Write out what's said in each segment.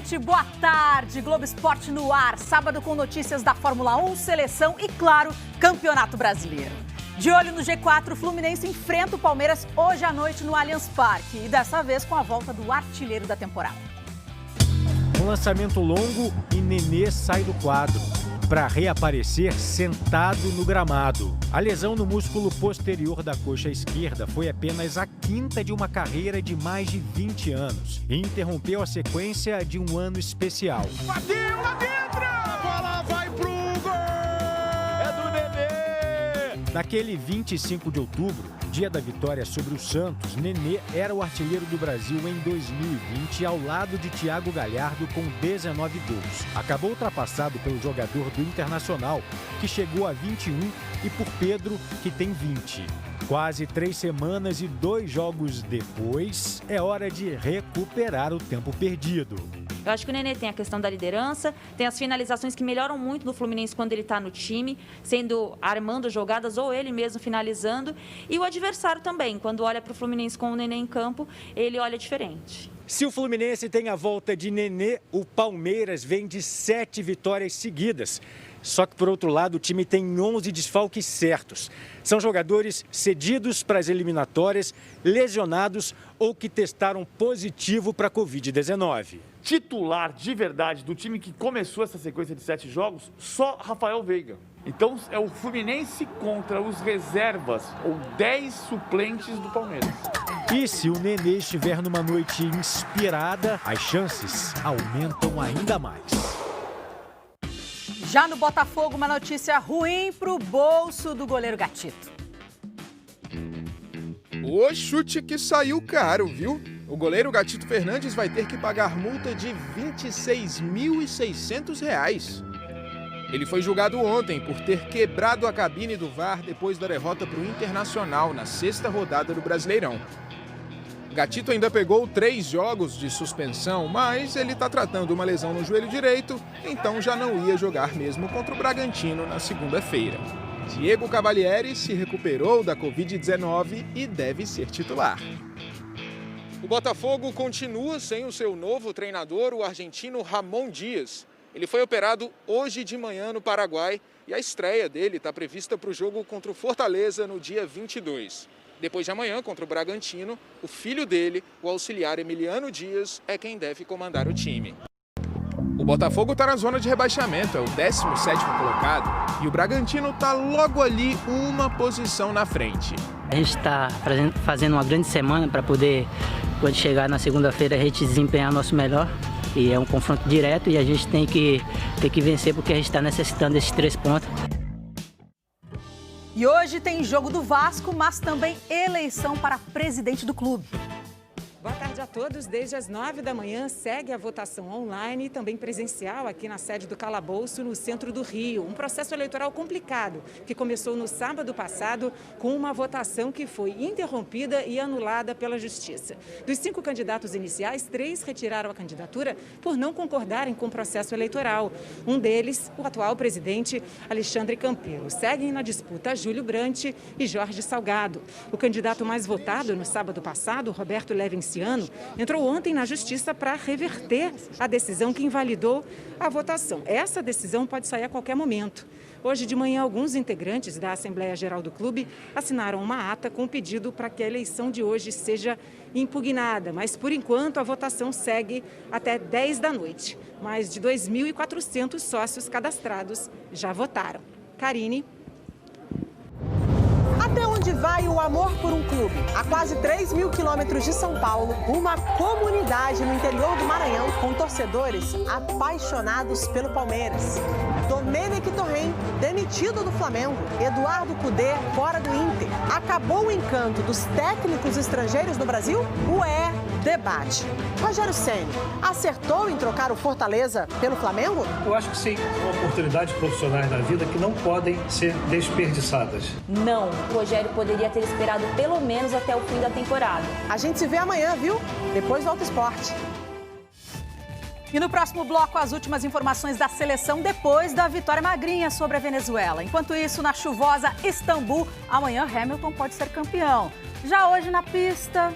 gente, boa tarde. Globo Esporte no ar, sábado com notícias da Fórmula 1, seleção e, claro, Campeonato Brasileiro. De olho no G4, o Fluminense enfrenta o Palmeiras hoje à noite no Allianz Parque e dessa vez com a volta do artilheiro da temporada. Um lançamento longo e Nenê sai do quadro para reaparecer sentado no gramado. A lesão no músculo posterior da coxa esquerda foi apenas a quinta de uma carreira de mais de 20 anos e interrompeu a sequência de um ano especial. Bateu lá dentro! A bola vai pro gol! É do Nenê! Naquele 25 de outubro, dia da vitória sobre o Santos, Nenê era o artilheiro do Brasil em 2020 ao lado de Thiago Galhardo com 19 gols. Acabou ultrapassado pelo jogador do Internacional, que chegou a 21, e por Pedro, que tem 20. Quase 3 semanas e 2 jogos depois, é hora de recuperar o tempo perdido. Eu acho que o Nenê tem a questão da liderança, tem as finalizações que melhoram muito no Fluminense quando ele está no time, armando jogadas ou ele mesmo finalizando. E o adversário também, quando olha para o Fluminense com o Nenê em campo, ele olha diferente. Se o Fluminense tem a volta de Nenê, o Palmeiras vem de 7 vitórias seguidas. Só que, por outro lado, o time tem 11 desfalques certos. São jogadores cedidos para as eliminatórias, lesionados ou que testaram positivo para a Covid-19. Titular de verdade do time que começou essa sequência de 7 jogos, só Rafael Veiga. Então é o Fluminense contra os reservas ou 10 suplentes do Palmeiras. E se o Nenê estiver numa noite inspirada, as chances aumentam ainda mais. Já no Botafogo, uma notícia ruim para o bolso do goleiro Gatito. O chute que saiu caro, viu? O goleiro Gatito Fernandes vai ter que pagar multa de R$ 26.600. Ele foi julgado ontem por ter quebrado a cabine do VAR depois da derrota para o Internacional na 6ª rodada do Brasileirão. Gatito ainda pegou 3 jogos de suspensão, mas ele está tratando uma lesão no joelho direito, então já não ia jogar mesmo contra o Bragantino na segunda-feira. Diego Cavalieri se recuperou da Covid-19 e deve ser titular. O Botafogo continua sem o seu novo treinador, o argentino Ramon Dias. Ele foi operado hoje de manhã no Paraguai e a estreia dele está prevista para o jogo contra o Fortaleza no dia 22. Depois de amanhã, contra o Bragantino, o filho dele, o auxiliar Emiliano Dias, é quem deve comandar o time. O Botafogo está na zona de rebaixamento, é o 17º colocado, e o Bragantino está logo ali, uma posição na frente. A gente está fazendo uma grande semana para poder, quando chegar na segunda-feira, a gente desempenhar nosso melhor. E é um confronto direto e a gente tem que vencer porque a gente está necessitando desses 3 pontos. E hoje tem jogo do Vasco, mas também eleição para presidente do clube. Boa tarde a todos. Desde as 9 da manhã segue a votação online e também presencial aqui na sede do Calabouço, no centro do Rio. Um processo eleitoral complicado que começou no sábado passado com uma votação que foi interrompida e anulada pela Justiça. Dos 5 candidatos iniciais, 3 retiraram a candidatura por não concordarem com o processo eleitoral. Um deles, o atual presidente Alexandre Campelo. Seguem na disputa Júlio Brandt e Jorge Salgado. O candidato mais votado no sábado passado, Roberto Levinciano, entrou ontem na Justiça para reverter a decisão que invalidou a votação. Essa decisão pode sair a qualquer momento. Hoje de manhã, alguns integrantes da Assembleia Geral do Clube assinaram uma ata com pedido para que a eleição de hoje seja impugnada. Mas, por enquanto, a votação segue até 10 da noite. Mais de 2.400 sócios cadastrados já votaram. Karine. Até onde vai o amor por um clube? A quase 3.000 quilômetros de São Paulo, uma comunidade no interior do Maranhão com torcedores apaixonados pelo Palmeiras. Domenech Torrent, demitido do Flamengo. Eduardo Cudê, fora do Inter. Acabou o encanto dos técnicos estrangeiros no Brasil? Debate. Rogério Ceni acertou em trocar o Fortaleza pelo Flamengo? Eu acho que sim. São oportunidades profissionais na vida que não podem ser desperdiçadas. Não, o Rogério poderia ter esperado pelo menos até o fim da temporada. A gente se vê amanhã, viu? Depois do Auto Esporte. E no próximo bloco, as últimas informações da seleção depois da vitória magrinha sobre a Venezuela. Enquanto isso, na chuvosa Istambul, amanhã Hamilton pode ser campeão. Já hoje na pista...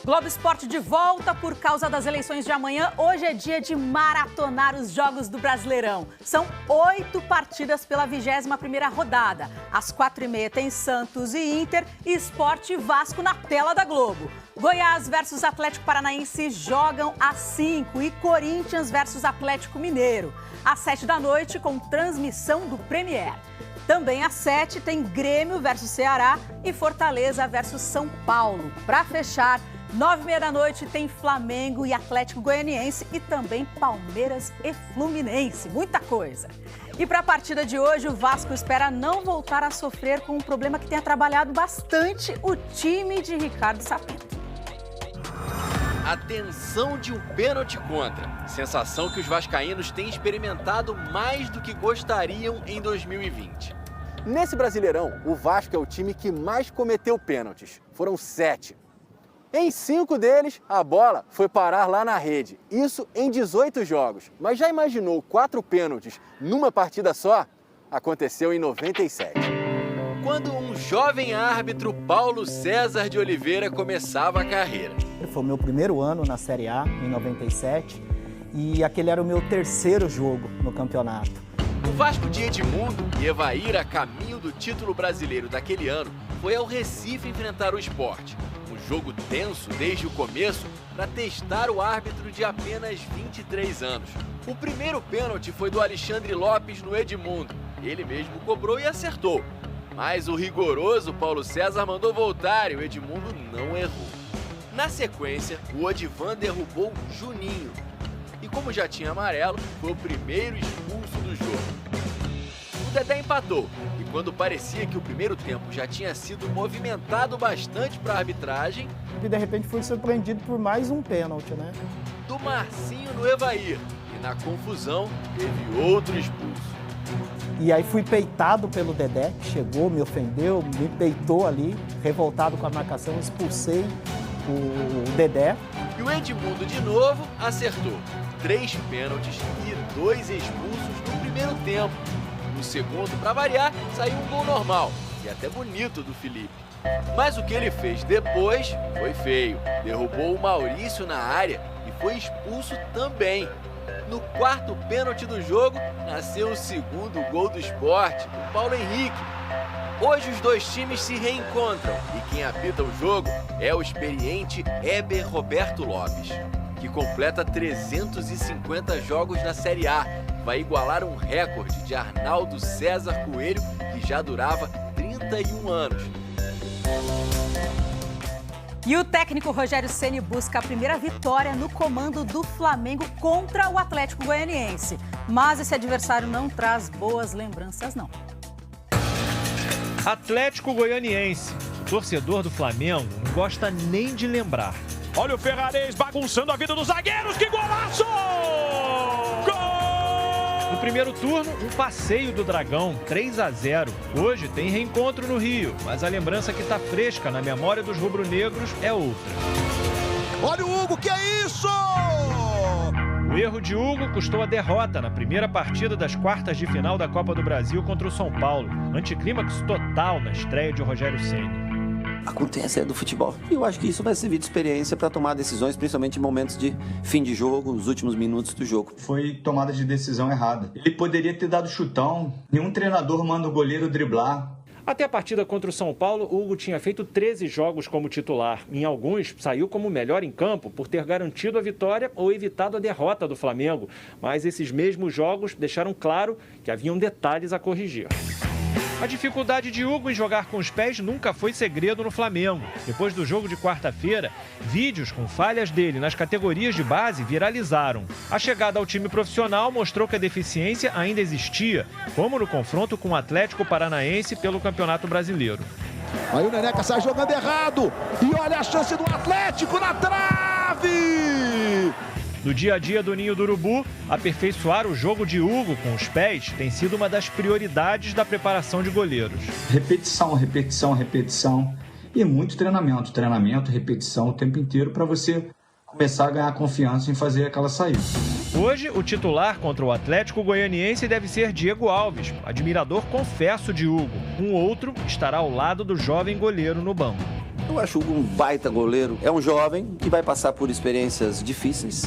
Globo Esporte de volta por causa das eleições de amanhã. Hoje é dia de maratonar os jogos do Brasileirão. São 8 partidas pela 21ª rodada. Às 4h30 tem Santos e Inter e Sport e Vasco na tela da Globo. Goiás versus Atlético Paranaense jogam às 5 e Corinthians versus Atlético Mineiro. Às 7 da noite com transmissão do Premier. Também às 7 tem Grêmio versus Ceará e Fortaleza versus São Paulo. Para fechar, 9h30 da noite tem Flamengo e Atlético Goianiense e também Palmeiras e Fluminense. Muita coisa. E para a partida de hoje, o Vasco espera não voltar a sofrer com um problema que tenha trabalhado bastante o time de Ricardo Sapinto. A tensão de um pênalti contra. Sensação que os vascaínos têm experimentado mais do que gostariam em 2020. Nesse Brasileirão, o Vasco é o time que mais cometeu pênaltis. Foram 7. Em 5 deles, a bola foi parar lá na rede. Isso em 18 jogos. Mas já imaginou 4 pênaltis numa partida só? Aconteceu em 97. Quando um jovem árbitro, Paulo César de Oliveira, começava a carreira. Foi o meu primeiro ano na Série A, em 97, e aquele era o meu 3º jogo no campeonato. O Vasco de Edmundo e Evair, a caminho do título brasileiro daquele ano, foi ao Recife enfrentar o Sport. Um jogo tenso desde o começo para testar o árbitro de apenas 23 anos. O primeiro pênalti foi do Alexandre Lopes no Edmundo. Ele mesmo cobrou e acertou. Mas o rigoroso Paulo César mandou voltar e o Edmundo não errou. Na sequência, o Odivan derrubou Juninho. E como já tinha amarelo, foi o primeiro expulso do jogo. O Dedé empatou. E quando parecia que o primeiro tempo já tinha sido movimentado bastante para a arbitragem... E de repente fui surpreendido por mais um pênalti, né? Do Marcinho no Evair. E na confusão, teve outro expulso. E aí fui peitado pelo Dedé, que chegou, me ofendeu, me peitou ali, revoltado com a marcação, expulsei o Dedé. E o Edmundo de novo acertou. 3 pênaltis e 2 expulsos no primeiro tempo. No segundo, para variar, saiu um gol normal e até bonito do Felipe. Mas o que ele fez depois foi feio. Derrubou o Maurício na área e foi expulso também. No 4º pênalti do jogo, nasceu o 2º gol do Sport, do Paulo Henrique. Hoje os dois times se reencontram e quem apita o jogo é o experiente Heber Roberto Lopes, que completa 350 jogos na Série A. Vai igualar um recorde de Arnaldo César Coelho, que já durava 31 anos. E o técnico Rogério Ceni busca a primeira vitória no comando do Flamengo contra o Atlético Goianiense. Mas esse adversário não traz boas lembranças, não. Atlético Goianiense. O torcedor do Flamengo não gosta nem de lembrar. Olha o Ferrarese bagunçando a vida dos zagueiros. Que golaço! Gol! No primeiro turno, um passeio do Dragão, 3-0. Hoje tem reencontro no Rio, mas a lembrança que está fresca na memória dos rubro-negros é outra. Olha o Hugo, que é isso? O erro de Hugo custou a derrota na primeira partida das quartas de final da Copa do Brasil contra o São Paulo. Anticlímax total na estreia de Rogério Ceni. Acontece do futebol. E eu acho que isso vai servir de experiência para tomar decisões, principalmente em momentos de fim de jogo, os últimos minutos do jogo. Foi tomada de decisão errada. Ele poderia ter dado chutão. Nenhum treinador manda o goleiro driblar. Até a partida contra o São Paulo, Hugo tinha feito 13 jogos como titular. Em alguns, saiu como melhor em campo por ter garantido a vitória ou evitado a derrota do Flamengo. Mas esses mesmos jogos deixaram claro que haviam detalhes a corrigir. A dificuldade de Hugo em jogar com os pés nunca foi segredo no Flamengo. Depois do jogo de quarta-feira, vídeos com falhas dele nas categorias de base viralizaram. A chegada ao time profissional mostrou que a deficiência ainda existia, como no confronto com o Atlético Paranaense pelo Campeonato Brasileiro. Aí o Neneca sai jogando errado e olha a chance do Atlético na trave! No dia a dia do Ninho do Urubu, aperfeiçoar o jogo de Hugo com os pés tem sido uma das prioridades da preparação de goleiros. Repetição, repetição, repetição e muito treinamento. Treinamento, repetição o tempo inteiro para você começar a ganhar confiança em fazer aquela saída. Hoje, o titular contra o Atlético Goianiense deve ser Diego Alves, admirador confesso de Hugo. Um outro estará ao lado do jovem goleiro no banco. Eu acho o Hugo um baita goleiro. É um jovem que vai passar por experiências difíceis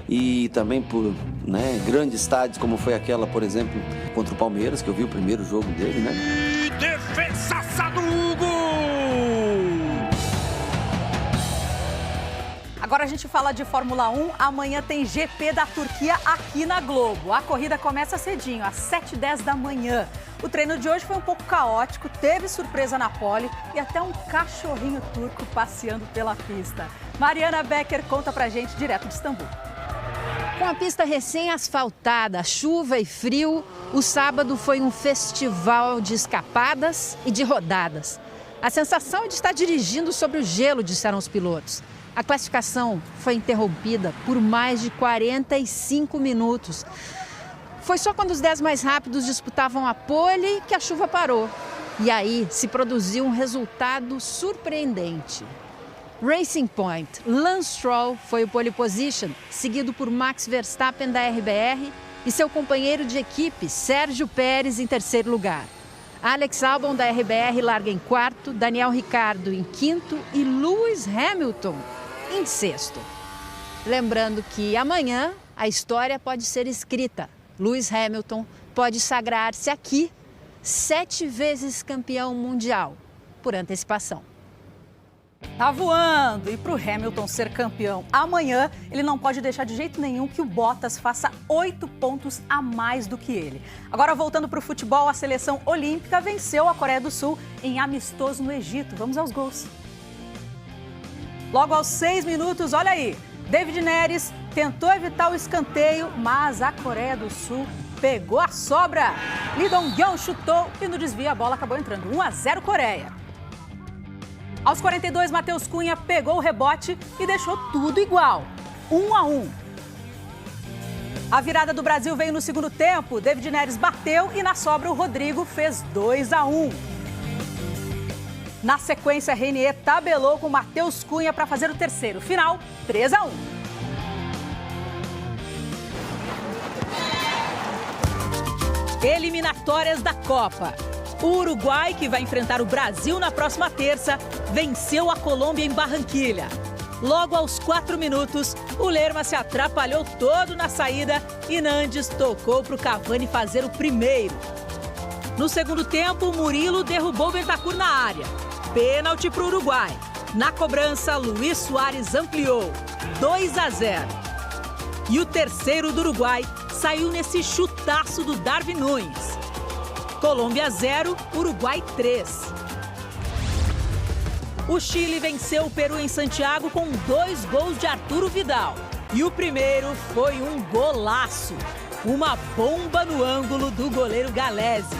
e também por grandes estádios, como foi aquela, por exemplo, contra o Palmeiras, que eu vi o primeiro jogo dele, né? E defesaça do Hugo! Agora a gente fala de Fórmula 1. Amanhã tem GP da Turquia aqui na Globo. A corrida começa cedinho, às 7h10 da manhã. O treino de hoje foi um pouco caótico, teve surpresa na pole e até um cachorrinho turco passeando pela pista. Mariana Becker conta pra gente direto de Istambul. Com a pista recém-asfaltada, chuva e frio, o sábado foi um festival de escapadas e de rodadas. A sensação é de estar dirigindo sobre o gelo, disseram os pilotos. A classificação foi interrompida por mais de 45 minutos. Foi só quando os 10 mais rápidos disputavam a pole que a chuva parou. E aí se produziu um resultado surpreendente. Racing Point, Lance Stroll foi o pole position, seguido por Max Verstappen da RBR e seu companheiro de equipe, Sérgio Pérez, em terceiro lugar. Alex Albon da RBR larga em quarto, Daniel Ricciardo em quinto e Lewis Hamilton em sexto. Lembrando que amanhã a história pode ser escrita. Lewis Hamilton pode sagrar-se aqui 7 vezes campeão mundial, por antecipação. Tá voando! E para o Hamilton ser campeão amanhã, ele não pode deixar de jeito nenhum que o Bottas faça 8 pontos a mais do que ele. Agora, voltando para o futebol, a seleção olímpica venceu a Coreia do Sul em amistoso no Egito. Vamos aos gols. Logo aos 6 minutos, olha aí, David Neres tentou evitar o escanteio, mas a Coreia do Sul pegou a sobra. Lee Dong-kyun chutou e no desvio a bola acabou entrando. 1-0 Coreia. Aos 42, Matheus Cunha pegou o rebote e deixou tudo igual. 1-1. A virada do Brasil veio no segundo tempo. David Neres bateu e na sobra o Rodrigo fez 2-1. Na sequência, Renier tabelou com Matheus Cunha para fazer o terceiro. Final, 3-1. Eliminatórias da Copa. O Uruguai, que vai enfrentar o Brasil na próxima terça, venceu a Colômbia em Barranquilha. Logo aos 4 minutos, o Lerma se atrapalhou todo na saída e Nandes tocou para o Cavani fazer o primeiro. No segundo tempo, Murilo derrubou Bentancur na área. Pênalti para o Uruguai. Na cobrança, Luiz Soares ampliou, 2-0. E o terceiro do Uruguai saiu nesse chutaço do Darwin Nunes. Colômbia 0, Uruguai 3. O Chile venceu o Peru em Santiago com 2 gols de Arturo Vidal. E o primeiro foi um golaço. Uma bomba no ângulo do goleiro Galese.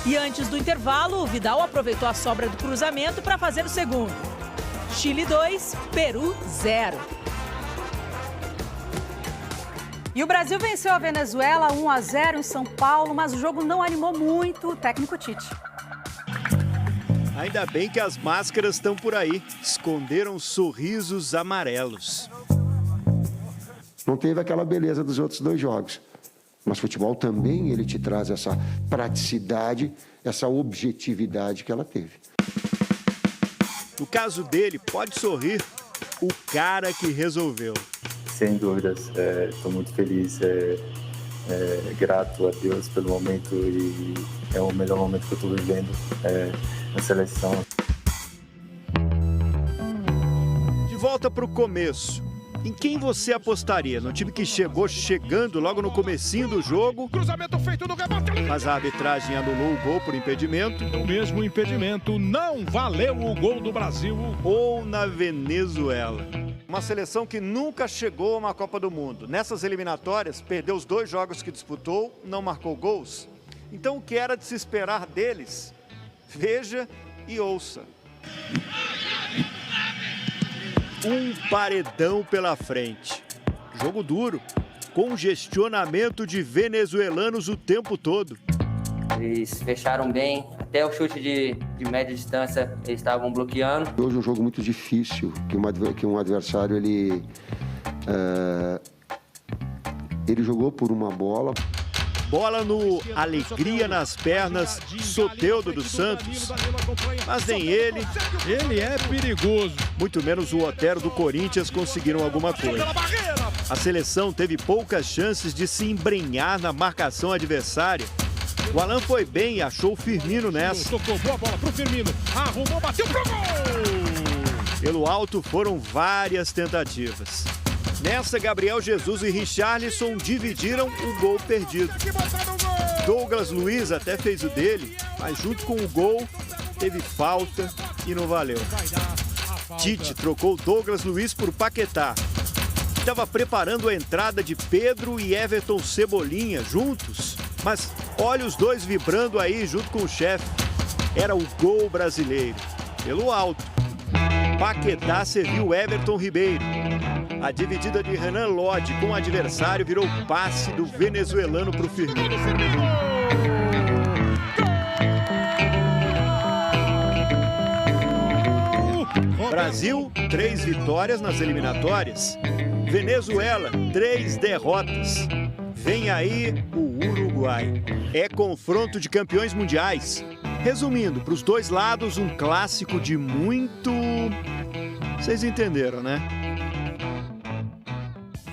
E antes do intervalo, o Vidal aproveitou a sobra do cruzamento para fazer o segundo. Chile 2, Peru 0. E o Brasil venceu a Venezuela 1-0 em São Paulo, mas o jogo não animou muito o técnico Tite. Ainda bem que as máscaras estão por aí, esconderam sorrisos amarelos. Não teve aquela beleza dos outros 2 jogos, mas futebol também ele te traz essa praticidade, essa objetividade que ela teve. No caso dele, pode sorrir, o cara que resolveu. Sem dúvidas, estou muito feliz, grato a Deus pelo momento e é o melhor momento que eu estou vivendo na seleção. De volta para o começo, em quem você apostaria? No time que chegando logo no comecinho do jogo, Cruzamento feito no rebote. mas a arbitragem anulou o gol por impedimento. O mesmo impedimento não valeu o gol do Brasil. Ou na Venezuela. Uma seleção que nunca chegou a uma Copa do Mundo. Nessas eliminatórias, perdeu os 2 jogos que disputou, não marcou gols. Então, o que era de se esperar deles? Veja e ouça. Um paredão pela frente. Jogo duro, congestionamento de venezuelanos o tempo todo. Eles fecharam bem, até o chute de média distância eles estavam bloqueando. Hoje é um jogo muito difícil, que um adversário ele jogou por uma bola. Bola no alegria nas pernas, Soteldo dos Santos. Mas nem ele é perigoso. Muito menos o Otero do Corinthians conseguiram alguma coisa. A seleção teve poucas chances de se embrenhar na marcação adversária. O Alan foi bem e achou o Firmino nessa. Tocou boa bola pro Firmino. Arrumou, bateu pro gol! Pelo alto foram várias tentativas. Nessa, Gabriel Jesus e Richarlison dividiram o gol perdido. Douglas Luiz até fez o dele, mas junto com o gol, teve falta e não valeu. Tite trocou Douglas Luiz por Paquetá. Estava preparando a entrada de Pedro e Everton Cebolinha juntos. Mas olha os dois vibrando aí junto com o chefe. Era o gol brasileiro. Pelo alto. Paquetá serviu Everton Ribeiro. A dividida de Renan Lodge com o adversário virou passe do venezuelano para o Firmino. Brasil, 3 vitórias nas eliminatórias. Venezuela, 3 derrotas. Vem aí o Uruguai. É confronto de campeões mundiais. Resumindo, para os dois lados, um clássico de muito... Vocês entenderam, né?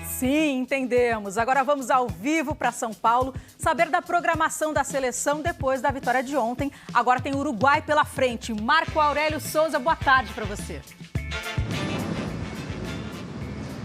Sim, entendemos. Agora vamos ao vivo para São Paulo saber da programação da seleção depois da vitória de ontem. Agora tem o Uruguai pela frente. Marco Aurélio Souza, boa tarde para você.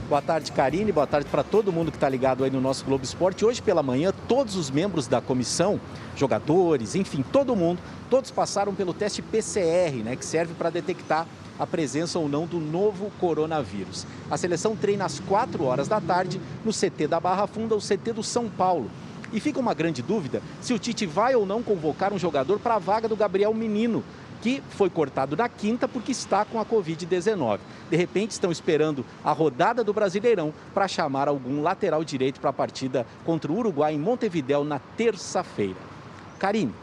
Boa tarde, Karine. Boa tarde para todo mundo que está ligado aí no nosso Globo Esporte. Hoje pela manhã, todos os membros da comissão, jogadores, enfim, todo mundo, todos passaram pelo teste PCR, né, que serve para detectar a presença ou não do novo coronavírus. A seleção treina às 4 horas da tarde no CT da Barra Funda, o CT do São Paulo. E fica uma grande dúvida se o Tite vai ou não convocar um jogador para a vaga do Gabriel Menino, que foi cortado na quinta porque está com a Covid-19. De repente, estão esperando a rodada do Brasileirão para chamar algum lateral direito para a partida contra o Uruguai em Montevidéu na terça-feira. Karine.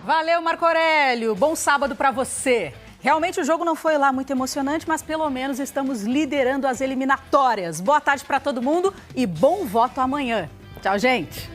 Valeu, Marco Aurélio. Bom sábado para você. Realmente o jogo não foi lá muito emocionante, mas pelo menos estamos liderando as eliminatórias. Boa tarde para todo mundo e bom voto amanhã. Tchau, gente.